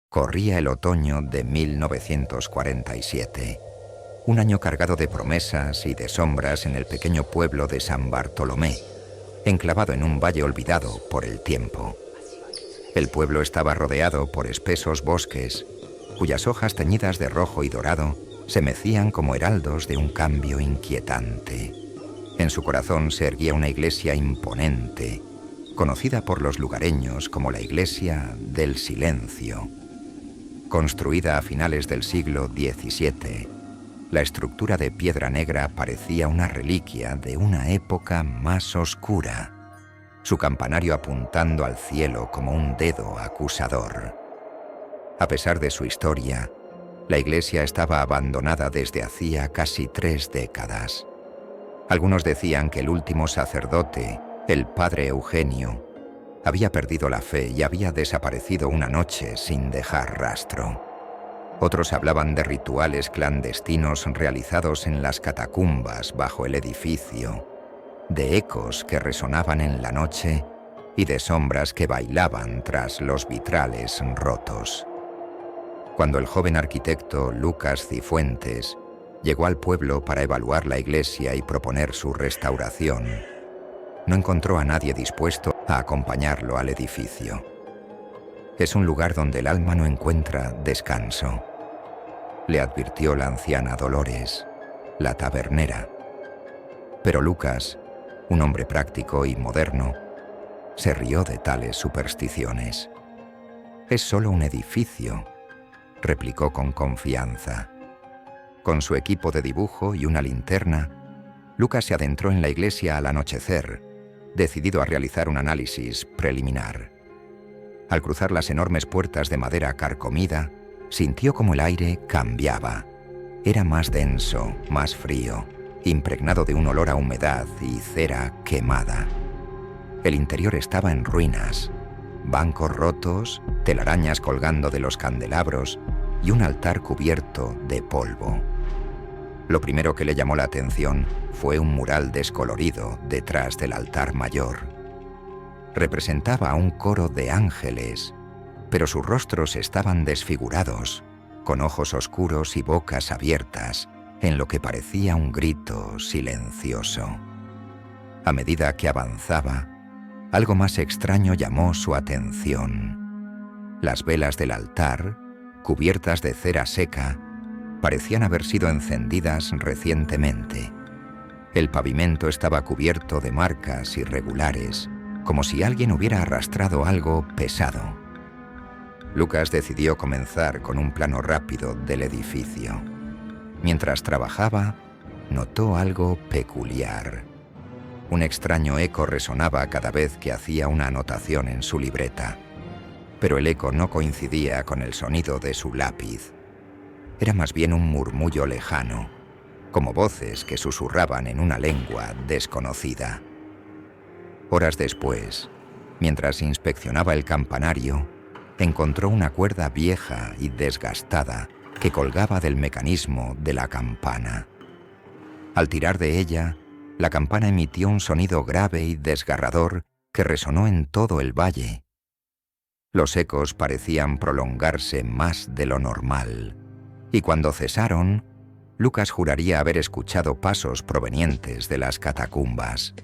Corría el otoño de 1947, un año cargado de promesas y de sombras en el pequeño pueblo de San Bartolomé, enclavado en un valle olvidado por el tiempo. El pueblo estaba rodeado por espesos bosques, cuyas hojas teñidas de rojo y dorado se mecían como heraldos de un cambio inquietante. En su corazón se erguía una iglesia imponente, conocida por los lugareños como la Iglesia del Silencio. Construida a finales del siglo XVII, la estructura de piedra negra parecía una reliquia de una época más oscura, su campanario apuntando al cielo como un dedo acusador. A pesar de su historia, la iglesia estaba abandonada desde hacía casi 3 décadas. Algunos decían que el último sacerdote, el padre Eugenio, había perdido la fe y había desaparecido una noche sin dejar rastro. Otros hablaban de rituales clandestinos realizados en las catacumbas bajo el edificio, de ecos que resonaban en la noche y de sombras que bailaban tras los vitrales rotos. Cuando el joven arquitecto Lucas Cifuentes llegó al pueblo para evaluar la iglesia y proponer su restauración, no encontró a nadie dispuesto a acompañarlo al edificio. Es un lugar donde el alma no encuentra descanso, le advirtió la anciana Dolores, la tabernera. Pero Lucas, un hombre práctico y moderno, se rió de tales supersticiones. «Es solo un edificio», replicó con confianza. Con su equipo de dibujo y una linterna, Lucas se adentró en la iglesia al anochecer, decidido a realizar un análisis preliminar. Al cruzar las enormes puertas de madera carcomida, sintió como el aire cambiaba. Era más denso, más frío, impregnado de un olor a humedad y cera quemada. El interior estaba en ruinas, bancos rotos, telarañas colgando de los candelabros y un altar cubierto de polvo. Lo primero que le llamó la atención fue un mural descolorido detrás del altar mayor. Representaba a un coro de ángeles, pero sus rostros estaban desfigurados, con ojos oscuros y bocas abiertas, en lo que parecía un grito silencioso. A medida que avanzaba, algo más extraño llamó su atención. Las velas del altar, cubiertas de cera seca, parecían haber sido encendidas recientemente. El pavimento estaba cubierto de marcas irregulares, como si alguien hubiera arrastrado algo pesado. Lucas decidió comenzar con un plano rápido del edificio. Mientras trabajaba, notó algo peculiar. Un extraño eco resonaba cada vez que hacía una anotación en su libreta, pero el eco no coincidía con el sonido de su lápiz. Era más bien un murmullo lejano, como voces que susurraban en una lengua desconocida. Horas después, mientras inspeccionaba el campanario, encontró una cuerda vieja y desgastada que colgaba del mecanismo de la campana. Al tirar de ella, la campana emitió un sonido grave y desgarrador que resonó en todo el valle. Los ecos parecían prolongarse más de lo normal, y cuando cesaron, Lucas juraría haber escuchado pasos provenientes de las catacumbas.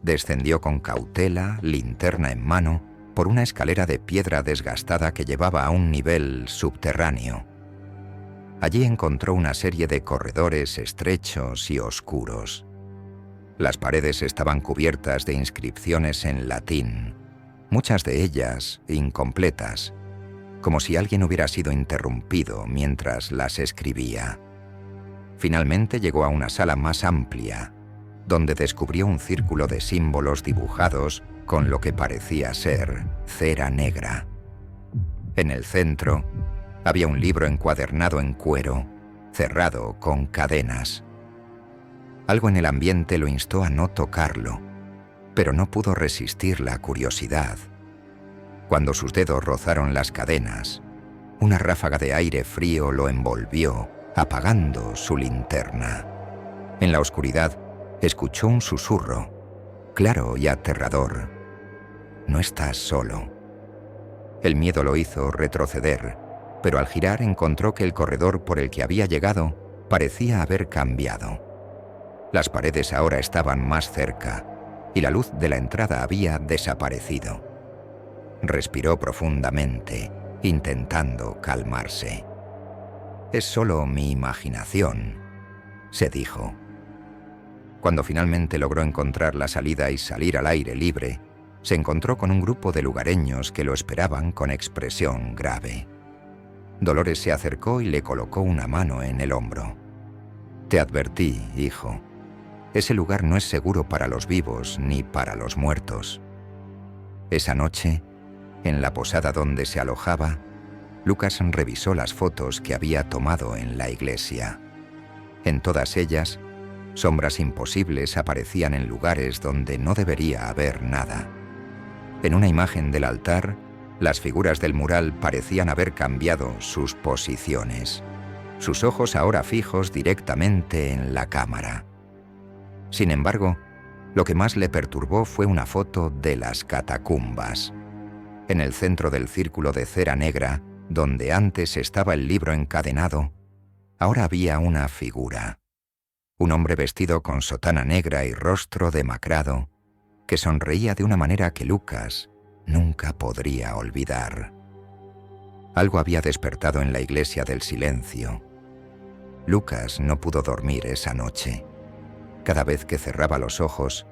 Descendió con cautela, linterna en mano, por una escalera de piedra desgastada que llevaba a un nivel subterráneo. Allí encontró una serie de corredores estrechos y oscuros. Las paredes estaban cubiertas de inscripciones en latín, muchas de ellas incompletas, como si alguien hubiera sido interrumpido mientras las escribía. Finalmente llegó a una sala más amplia, donde descubrió un círculo de símbolos dibujados con lo que parecía ser cera negra. En el centro había un libro encuadernado en cuero, cerrado con cadenas. Algo en el ambiente lo instó a no tocarlo, pero no pudo resistir la curiosidad. Cuando sus dedos rozaron las cadenas, una ráfaga de aire frío lo envolvió, apagando su linterna. En la oscuridad, escuchó un susurro, claro y aterrador. «No estás solo». El miedo lo hizo retroceder, pero al girar encontró que el corredor por el que había llegado parecía haber cambiado. Las paredes ahora estaban más cerca y la luz de la entrada había desaparecido. Respiró profundamente, intentando calmarse. «Es solo mi imaginación», se dijo. Cuando finalmente logró encontrar la salida y salir al aire libre, se encontró con un grupo de lugareños que lo esperaban con expresión grave. Dolores se acercó y le colocó una mano en el hombro. «Te advertí, hijo. Ese lugar no es seguro para los vivos ni para los muertos». Esa noche, en la posada donde se alojaba, Lucas revisó las fotos que había tomado en la iglesia. En todas ellas, sombras imposibles aparecían en lugares donde no debería haber nada. En una imagen del altar, las figuras del mural parecían haber cambiado sus posiciones, sus ojos ahora fijos directamente en la cámara. Sin embargo, lo que más le perturbó fue una foto de las catacumbas. En el centro del círculo de cera negra, donde antes estaba el libro encadenado, ahora había una figura. Un hombre vestido con sotana negra y rostro demacrado, que sonreía de una manera que Lucas nunca podría olvidar. Algo había despertado en la iglesia del silencio. Lucas no pudo dormir esa noche. Cada vez que cerraba los ojos,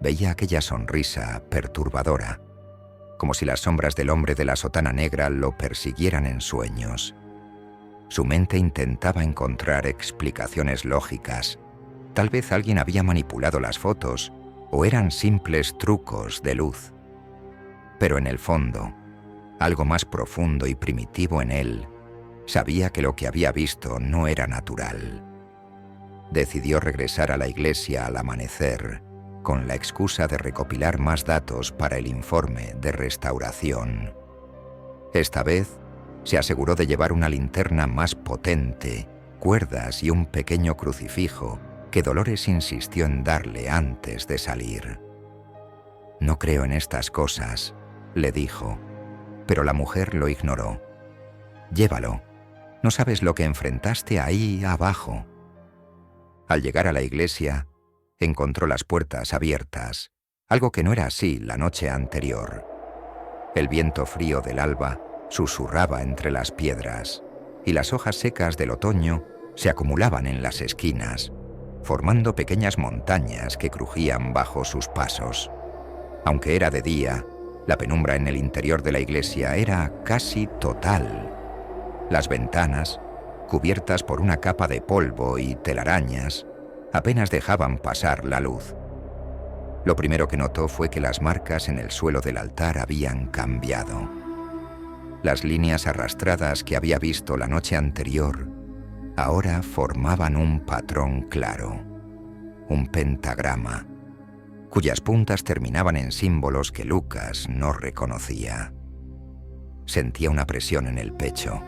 veía aquella sonrisa perturbadora, como si las sombras del hombre de la sotana negra lo persiguieran en sueños. Su mente intentaba encontrar explicaciones lógicas. Tal vez alguien había manipulado las fotos o eran simples trucos de luz. Pero en el fondo, algo más profundo y primitivo en él sabía que lo que había visto no era natural. Decidió regresar a la iglesia al amanecer, con la excusa de recopilar más datos para el informe de restauración. Esta vez, se aseguró de llevar una linterna más potente, cuerdas y un pequeño crucifijo que Dolores insistió en darle antes de salir. «No creo en estas cosas», le dijo, pero la mujer lo ignoró. «Llévalo. No sabes lo que enfrentaste ahí abajo». Al llegar a la iglesia, encontró las puertas abiertas, algo que no era así la noche anterior. El viento frío del alba susurraba entre las piedras, y las hojas secas del otoño se acumulaban en las esquinas, formando pequeñas montañas que crujían bajo sus pasos. Aunque era de día, la penumbra en el interior de la iglesia era casi total. Las ventanas, cubiertas por una capa de polvo y telarañas, apenas dejaban pasar la luz. Lo primero que notó fue que las marcas en el suelo del altar habían cambiado. Las líneas arrastradas que había visto la noche anterior ahora formaban un patrón claro, un pentagrama, cuyas puntas terminaban en símbolos que Lucas no reconocía. Sentía una presión en el pecho,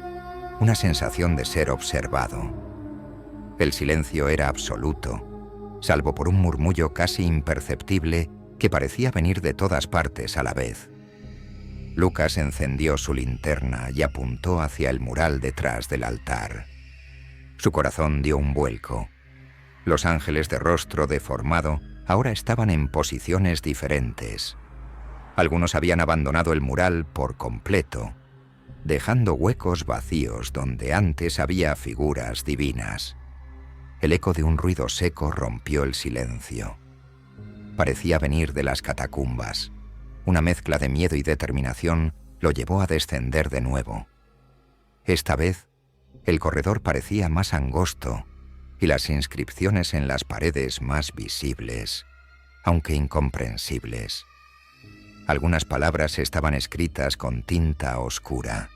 una sensación de ser observado. El silencio era absoluto, salvo por un murmullo casi imperceptible que parecía venir de todas partes a la vez. Lucas encendió su linterna y apuntó hacia el mural detrás del altar. Su corazón dio un vuelco. Los ángeles de rostro deformado ahora estaban en posiciones diferentes. Algunos habían abandonado el mural por completo, dejando huecos vacíos donde antes había figuras divinas. El eco de un ruido seco rompió el silencio. Parecía venir de las catacumbas. Una mezcla de miedo y determinación lo llevó a descender de nuevo. Esta vez, el corredor parecía más angosto y las inscripciones en las paredes más visibles, aunque incomprensibles. Algunas palabras estaban escritas con tinta oscura.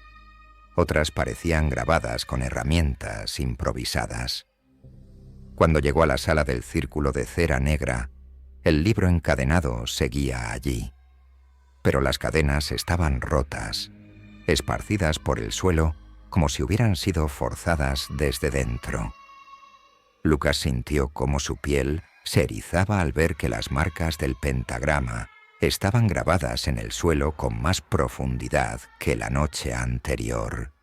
Otras parecían grabadas con herramientas improvisadas. Cuando llegó a la sala del círculo de cera negra, el libro encadenado seguía allí. Pero las cadenas estaban rotas, esparcidas por el suelo como si hubieran sido forzadas desde dentro. Lucas sintió cómo su piel se erizaba al ver que las marcas del pentagrama estaban grabadas en el suelo con más profundidad que la noche anterior.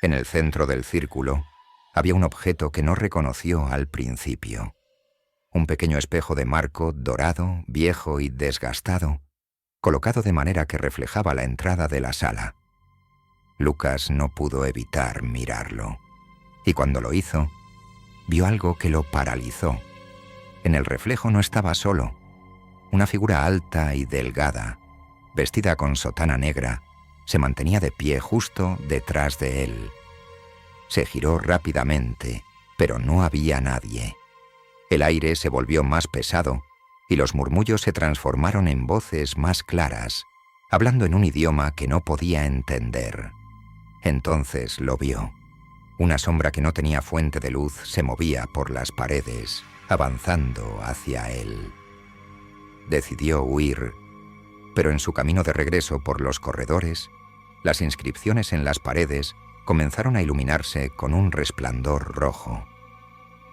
En el centro del círculo había un objeto que no reconoció al principio. Un pequeño espejo de marco dorado, viejo y desgastado, colocado de manera que reflejaba la entrada de la sala. Lucas no pudo evitar mirarlo, y cuando lo hizo, vio algo que lo paralizó. En el reflejo no estaba solo. Una figura alta y delgada, vestida con sotana negra, se mantenía de pie justo detrás de él. Se giró rápidamente, pero no había nadie. El aire se volvió más pesado y los murmullos se transformaron en voces más claras, hablando en un idioma que no podía entender. Entonces lo vio. Una sombra que no tenía fuente de luz se movía por las paredes, avanzando hacia él. Decidió huir, pero en su camino de regreso por los corredores, las inscripciones en las paredes comenzaron a iluminarse con un resplandor rojo.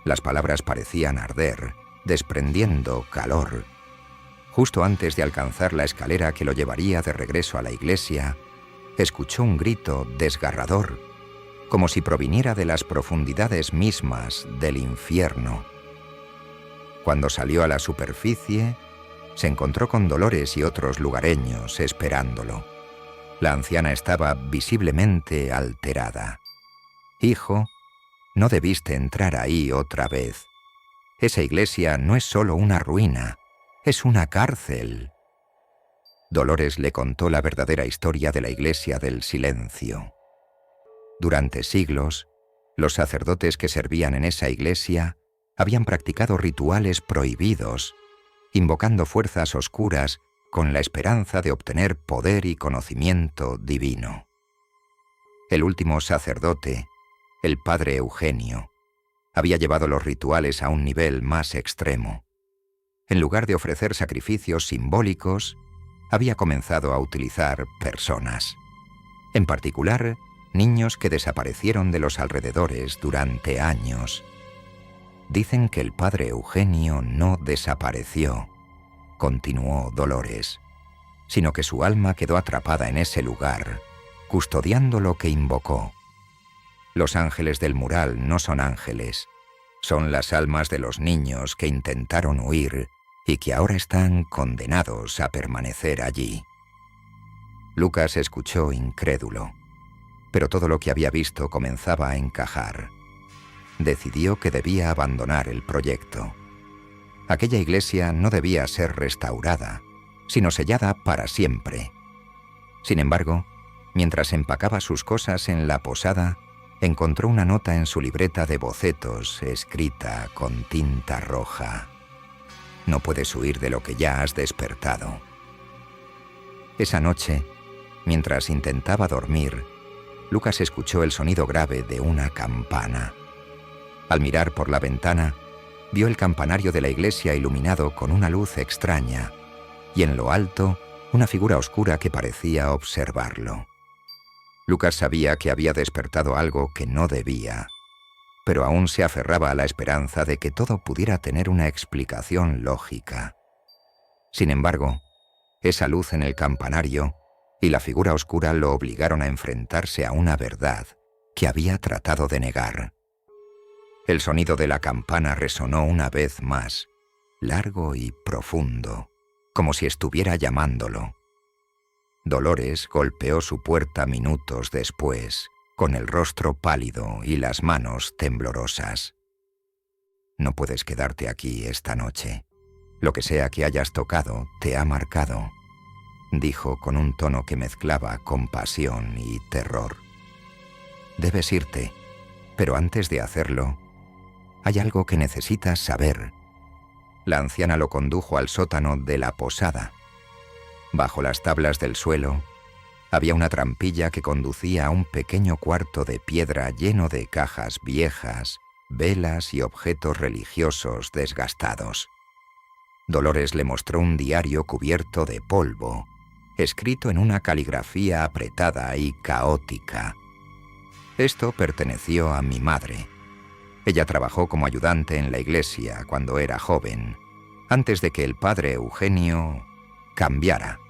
Las palabras parecían arder, desprendiendo calor. Justo antes de alcanzar la escalera que lo llevaría de regreso a la iglesia, escuchó un grito desgarrador, como si proviniera de las profundidades mismas del infierno. Cuando salió a la superficie, se encontró con Dolores y otros lugareños esperándolo. La anciana estaba visiblemente alterada. «Hijo, no debiste entrar ahí otra vez. Esa iglesia no es solo una ruina, es una cárcel». Dolores le contó la verdadera historia de la Iglesia del Silencio. Durante siglos, los sacerdotes que servían en esa iglesia habían practicado rituales prohibidos, invocando fuerzas oscuras con la esperanza de obtener poder y conocimiento divino. El último sacerdote, el padre Eugenio, había llevado los rituales a un nivel más extremo. En lugar de ofrecer sacrificios simbólicos, había comenzado a utilizar personas. En particular, niños que desaparecieron de los alrededores durante años. Dicen que el padre Eugenio no desapareció, continuó Dolores, sino que su alma quedó atrapada en ese lugar, custodiando lo que invocó. Los ángeles del mural no son ángeles, son las almas de los niños que intentaron huir y que ahora están condenados a permanecer allí. Lucas escuchó incrédulo, pero todo lo que había visto comenzaba a encajar. Decidió que debía abandonar el proyecto. Aquella iglesia no debía ser restaurada, sino sellada para siempre. Sin embargo, mientras empacaba sus cosas en la posada, encontró una nota en su libreta de bocetos escrita con tinta roja. No puedes huir de lo que ya has despertado. Esa noche, mientras intentaba dormir, Lucas escuchó el sonido grave de una campana. Al mirar por la ventana, vio el campanario de la iglesia iluminado con una luz extraña, y en lo alto, una figura oscura que parecía observarlo. Lucas sabía que había despertado algo que no debía, pero aún se aferraba a la esperanza de que todo pudiera tener una explicación lógica. Sin embargo, esa luz en el campanario y la figura oscura lo obligaron a enfrentarse a una verdad que había tratado de negar. El sonido de la campana resonó una vez más, largo y profundo, como si estuviera llamándolo. Dolores golpeó su puerta minutos después, con el rostro pálido y las manos temblorosas. «No puedes quedarte aquí esta noche. Lo que sea que hayas tocado te ha marcado», dijo con un tono que mezclaba compasión y terror. «Debes irte, pero antes de hacerlo, hay algo que necesitas saber». La anciana lo condujo al sótano de la posada. Bajo las tablas del suelo, había una trampilla que conducía a un pequeño cuarto de piedra lleno de cajas viejas, velas y objetos religiosos desgastados. Dolores le mostró un diario cubierto de polvo, escrito en una caligrafía apretada y caótica. «Esto perteneció a mi madre. Ella trabajó como ayudante en la iglesia cuando era joven, antes de que el padre Eugenio cambiara.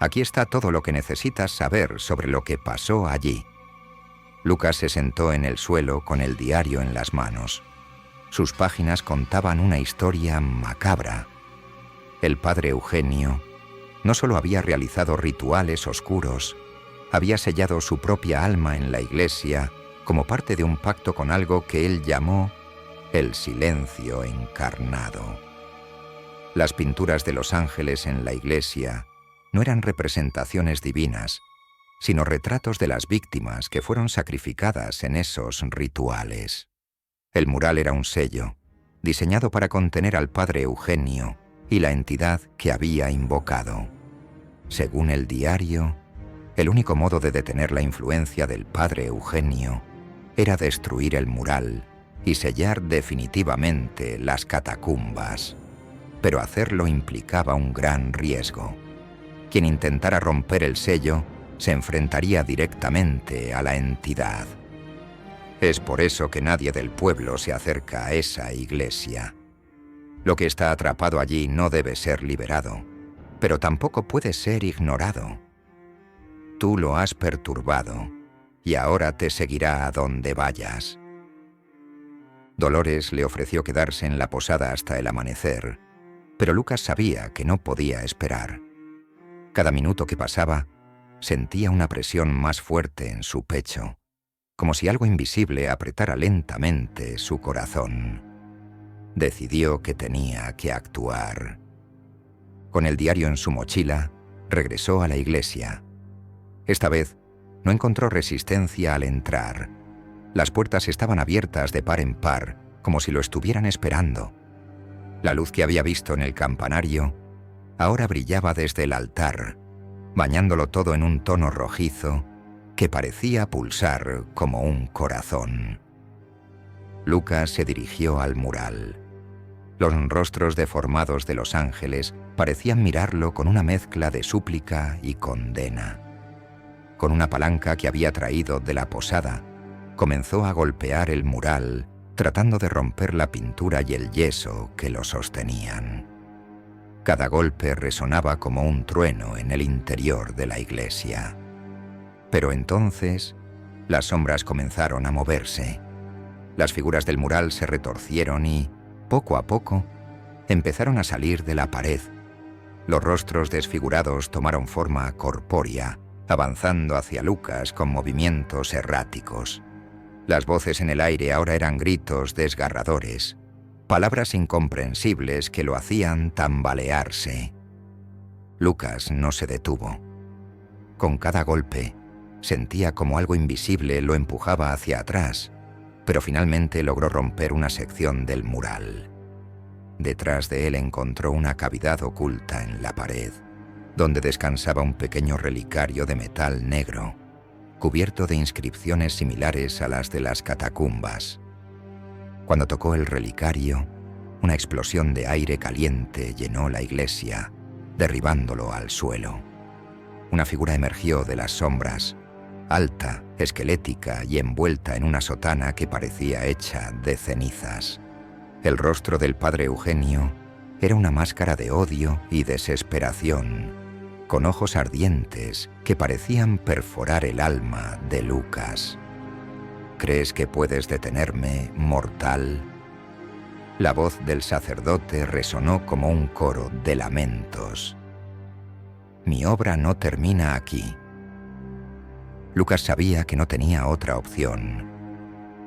Aquí está todo lo que necesitas saber sobre lo que pasó allí. Lucas se sentó en el suelo con el diario en las manos. Sus páginas contaban una historia macabra. El padre Eugenio no solo había realizado rituales oscuros, había sellado su propia alma en la iglesia como parte de un pacto con algo que él llamó el silencio encarnado. Las pinturas de los ángeles en la iglesia no eran representaciones divinas, sino retratos de las víctimas que fueron sacrificadas en esos rituales. El mural era un sello, diseñado para contener al padre Eugenio y la entidad que había invocado. Según el diario, el único modo de detener la influencia del padre Eugenio era destruir el mural y sellar definitivamente las catacumbas. Pero hacerlo implicaba un gran riesgo. Quien intentara romper el sello se enfrentaría directamente a la entidad. Es por eso que nadie del pueblo se acerca a esa iglesia. Lo que está atrapado allí no debe ser liberado, pero tampoco puede ser ignorado. Tú lo has perturbado y ahora te seguirá a donde vayas. Dolores le ofreció quedarse en la posada hasta el amanecer, pero Lucas sabía que no podía esperar. Cada minuto que pasaba, sentía una presión más fuerte en su pecho, como si algo invisible apretara lentamente su corazón. Decidió que tenía que actuar. Con el diario en su mochila, regresó a la iglesia. Esta vez, no encontró resistencia al entrar. Las puertas estaban abiertas de par en par, como si lo estuvieran esperando. La luz que había visto en el campanario ahora brillaba desde el altar, bañándolo todo en un tono rojizo que parecía pulsar como un corazón. Lucas se dirigió al mural. Los rostros deformados de los ángeles parecían mirarlo con una mezcla de súplica y condena. Con una palanca que había traído de la posada, comenzó a golpear el mural, tratando de romper la pintura y el yeso que lo sostenían. Cada golpe resonaba como un trueno en el interior de la iglesia. Pero entonces, las sombras comenzaron a moverse. Las figuras del mural se retorcieron y, poco a poco, empezaron a salir de la pared. Los rostros desfigurados tomaron forma corpórea, avanzando hacia Lucas con movimientos erráticos. Las voces en el aire ahora eran gritos desgarradores, palabras incomprensibles que lo hacían tambalearse. Lucas no se detuvo. Con cada golpe, sentía como algo invisible lo empujaba hacia atrás, pero finalmente logró romper una sección del mural. Detrás de él encontró una cavidad oculta en la pared, donde descansaba un pequeño relicario de metal negro, cubierto de inscripciones similares a las de las catacumbas. Cuando tocó el relicario, una explosión de aire caliente llenó la iglesia, derribándolo al suelo. Una figura emergió de las sombras, alta, esquelética y envuelta en una sotana que parecía hecha de cenizas. El rostro del padre Eugenio era una máscara de odio y desesperación, con ojos ardientes que parecían perforar el alma de Lucas. ¿Crees que puedes detenerme, mortal? La voz del sacerdote resonó como un coro de lamentos. Mi obra no termina aquí. Lucas sabía que no tenía otra opción.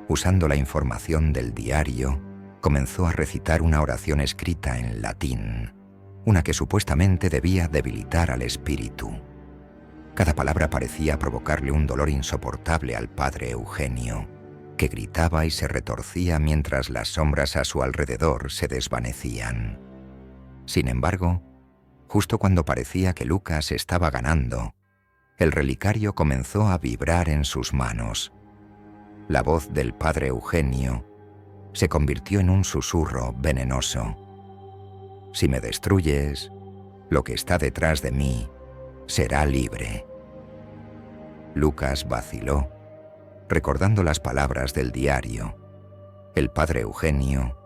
Usando la información del diario, comenzó a recitar una oración escrita en latín, una que supuestamente debía debilitar al espíritu. Cada palabra parecía provocarle un dolor insoportable al padre Eugenio, que gritaba y se retorcía mientras las sombras a su alrededor se desvanecían. Sin embargo, justo cuando parecía que Lucas estaba ganando, el relicario comenzó a vibrar en sus manos. La voz del padre Eugenio se convirtió en un susurro venenoso. Si me destruyes, lo que está detrás de mí será libre. Lucas vaciló, recordando las palabras del diario. El padre Eugenio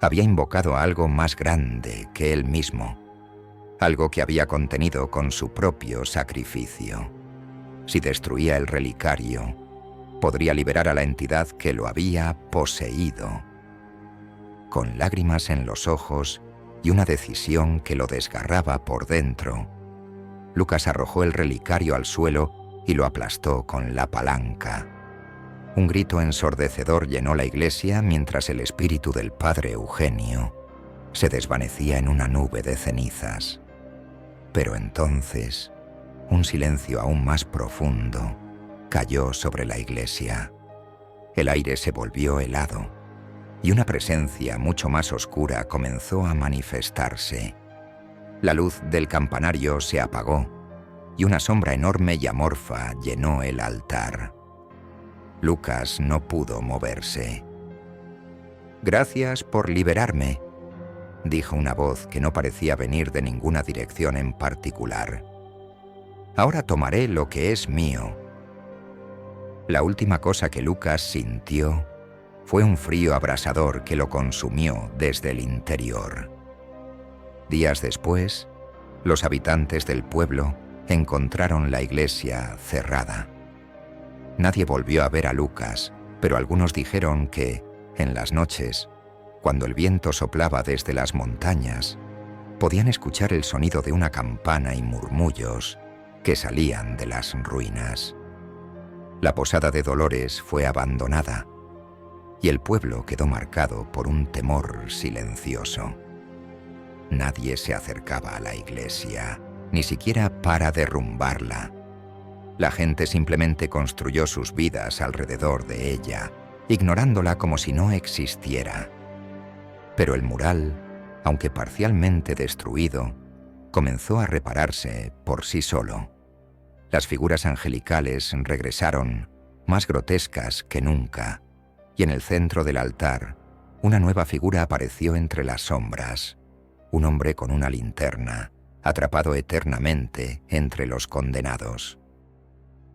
había invocado a algo más grande que él mismo. algo que había contenido con su propio sacrificio. Si destruía el relicario, podría liberar a la entidad que lo había poseído. Con lágrimas en los ojos y una decisión que lo desgarraba por dentro, Lucas arrojó el relicario al suelo y lo aplastó con la palanca. Un grito ensordecedor llenó la iglesia mientras el espíritu del padre Eugenio se desvanecía en una nube de cenizas. Pero entonces, un silencio aún más profundo cayó sobre la iglesia. El aire se volvió helado y una presencia mucho más oscura comenzó a manifestarse. La luz del campanario se apagó y una sombra enorme y amorfa llenó el altar. Lucas no pudo moverse. «Gracias por liberarme», dijo una voz que no parecía venir de ninguna dirección en particular. «Ahora tomaré lo que es mío». La última cosa que Lucas sintió fue un frío abrasador que lo consumió desde el interior. Días después, los habitantes del pueblo encontraron la iglesia cerrada. Nadie volvió a ver a Lucas, pero algunos dijeron que, en las noches, cuando el viento soplaba desde las montañas, podían escuchar el sonido de una campana y murmullos que salían de las ruinas. La posada de Dolores fue abandonada y el pueblo quedó marcado por un temor silencioso. Nadie se acercaba a la iglesia, ni siquiera para derrumbarla. La gente simplemente construyó sus vidas alrededor de ella, ignorándola como si no existiera. Pero el mural, aunque parcialmente destruido, comenzó a repararse por sí solo. Las figuras angelicales regresaron, más grotescas que nunca, y en el centro del altar, una nueva figura apareció entre las sombras, un hombre con una linterna, atrapado eternamente entre los condenados.